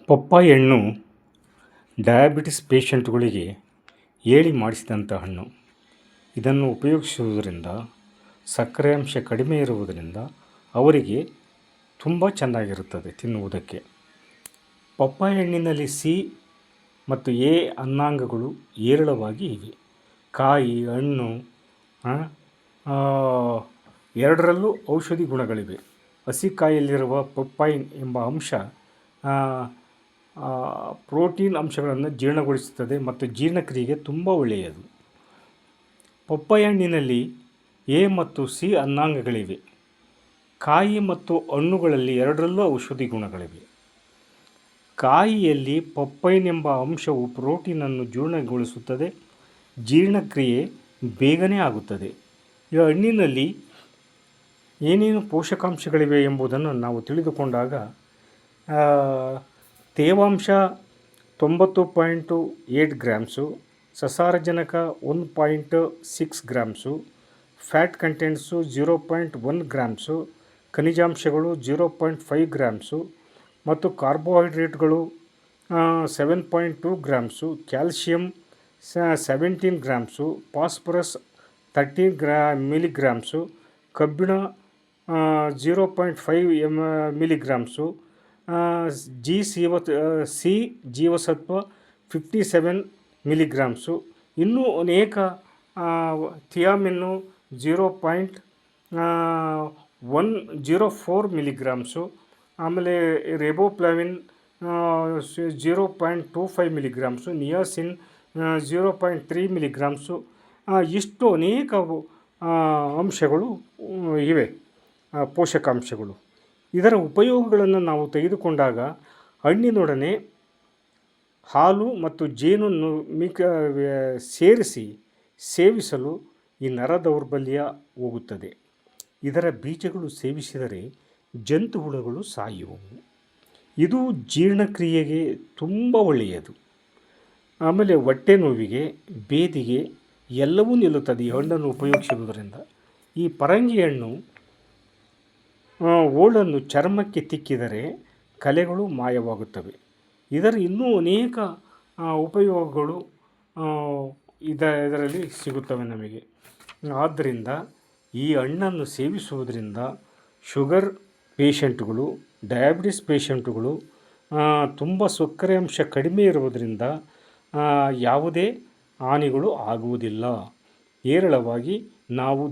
ಪಪ್ಪಾಯಿ ಹಣ್ಣು ಡಯಾಬಿಟಿಸ್ ಪೇಷಂಟ್ಗಳಿಗೆ ಹೇಳಿ ಮಾಡಿಸಿದಂಥ ಹಣ್ಣು. ಇದನ್ನು ಉಪಯೋಗಿಸುವುದರಿಂದ ಸಕ್ಕರೆ ಅಂಶ ಕಡಿಮೆ ಇರುವುದರಿಂದ ಅವರಿಗೆ ತುಂಬ ಚೆನ್ನಾಗಿರುತ್ತದೆ ತಿನ್ನುವುದಕ್ಕೆ. ಪಪ್ಪಾಯಿ ಹಣ್ಣಿನಲ್ಲಿ ಸಿ ಮತ್ತು ಎ ಅನ್ನಾಂಗಗಳು ಹೇರಳವಾಗಿ ಇವೆ. ಕಾಯಿ, ಹಣ್ಣು ಎರಡರಲ್ಲೂ ಔಷಧಿ ಗುಣಗಳಿವೆ. ಹಸಿ ಕಾಯಿಯಲ್ಲಿರುವ ಪಪ್ಪಾಯಿನ್ ಎಂಬ ಅಂಶ ಪ್ರೋಟೀನ್ ಅಂಶಗಳನ್ನು ಜೀರ್ಣಗೊಳಿಸುತ್ತದೆ ಮತ್ತು ಜೀರ್ಣಕ್ರಿಯೆಗೆ ತುಂಬ ಒಳ್ಳೆಯದು. ಪಪ್ಪಾಯಿ ಹಣ್ಣಿನಲ್ಲಿ ಎ ಮತ್ತು ಸಿ ಅನ್ನಾಂಗಗಳಿವೆ. ಕಾಯಿ ಮತ್ತು ಹಣ್ಣುಗಳಲ್ಲಿ ಎರಡರಲ್ಲೂ ಔಷಧಿ ಗುಣಗಳಿವೆ. ಕಾಯಿಯಲ್ಲಿ ಪಪ್ಪಾಯಿನ್ ಎಂಬ ಅಂಶವು ಪ್ರೋಟೀನನ್ನು ಜೀರ್ಣಗೊಳಿಸುತ್ತದೆ, ಜೀರ್ಣಕ್ರಿಯೆ ಬೇಗನೆ ಆಗುತ್ತದೆ. ಈ ಹಣ್ಣಿನಲ್ಲಿ ಏನೇನು ಪೋಷಕಾಂಶಗಳಿವೆ ಎಂಬುದನ್ನು ನಾವು ತಿಳಿದುಕೊಂಡಾಗ ತೇವಾಂಶ 90.8 ಗ್ರಾಮ್ಸು, ಸಸಾರಜನಕ 1.6 ಗ್ರಾಮ್ಸು, ಫ್ಯಾಟ್ ಕಂಟೆಂಟ್ಸು 0.1 ಗ್ರಾಮ್ಸು, ಖನಿಜಾಂಶಗಳು 0.5 ಗ್ರಾಮ್ಸು ಮತ್ತು ಕಾರ್ಬೋಹೈಡ್ರೇಟ್ಗಳು 7.2 grams, calcium 17 grams, phosphorus 13 milligrams, ಕಬ್ಬಿಣ 0.5 ಮಿಲಿಗ್ರಾಮ್ಸು, ಸಿ ಜೀವಸತ್ವ 57 ಮಿಲಿಗ್ರಾಮ್ಸು, ಇನ್ನೂ ಅನೇಕ ಥಿಯಾಮಿನ್ನು 0.104 ಮಿಲಿಗ್ರಾಮ್ಸು, ಆಮೇಲೆ ರೆಬೋಪ್ಲಾವಿನ್ 0.25 ಮಿಲಿಗ್ರಾಮ್ಸು, ನಿಯಾಸಿನ್ 0.3 ಮಿಲಿಗ್ರಾಮ್ಸು, ಇಷ್ಟು ಅನೇಕ ಅಂಶಗಳು ಇವೆ, ಪೋಷಕಾಂಶಗಳು. ಇದರ ಉಪಯೋಗಗಳನ್ನು ನಾವು ತೆಗೆದುಕೊಂಡಾಗ ಹಣ್ಣಿನೊಡನೆ ಹಾಲು ಮತ್ತು ಜೇನನ್ನು ಸೇರಿಸಿ ಸೇವಿಸಲು ಈ ನರ ದೌರ್ಬಲ್ಯ ಹೋಗುತ್ತದೆ. ಇದರ ಬೀಜಗಳು ಸೇವಿಸಿದರೆ ಜಂತು ಹುಳುಗಳು ಸಾಯುವವು. ಇದು ಜೀರ್ಣಕ್ರಿಯೆಗೆ ತುಂಬ ಒಳ್ಳೆಯದು. ಆಮೇಲೆ ಹೊಟ್ಟೆ ನೋವಿಗೆ, ಬೇದಿಗೆ ಎಲ್ಲವೂ ನಿಲ್ಲುತ್ತದೆ ಈ ಹಣ್ಣನ್ನು ಉಪಯೋಗಿಸುವುದರಿಂದ. ಈ ಪರಂಗಿ ಹಣ್ಣು ಹೋಳನ್ನು ಚರ್ಮಕ್ಕೆ ತಿಕ್ಕಿದರೆ ಕಲೆಗಳು ಮಾಯವಾಗುತ್ತವೆ. ಇದರ ಇನ್ನೂ ಅನೇಕ ಉಪಯೋಗಗಳು ಇದರಲ್ಲಿ ಸಿಗುತ್ತವೆ ನಮಗೆ. ಆದ್ದರಿಂದ ಈ ಹಣ್ಣನ್ನು ಸೇವಿಸುವುದರಿಂದ ಶುಗರ್ ಪೇಷಂಟ್ಗಳು, ಡಯಾಬಿಟಿಸ್ ಪೇಷಂಟ್ಗಳು, ತುಂಬ ಸಕ್ಕರೆ ಅಂಶ ಕಡಿಮೆ ಇರುವುದರಿಂದ ಯಾವುದೇ ಹಾನಿಗಳು ಆಗುವುದಿಲ್ಲ. ಹೇರಳವಾಗಿ ನಾವು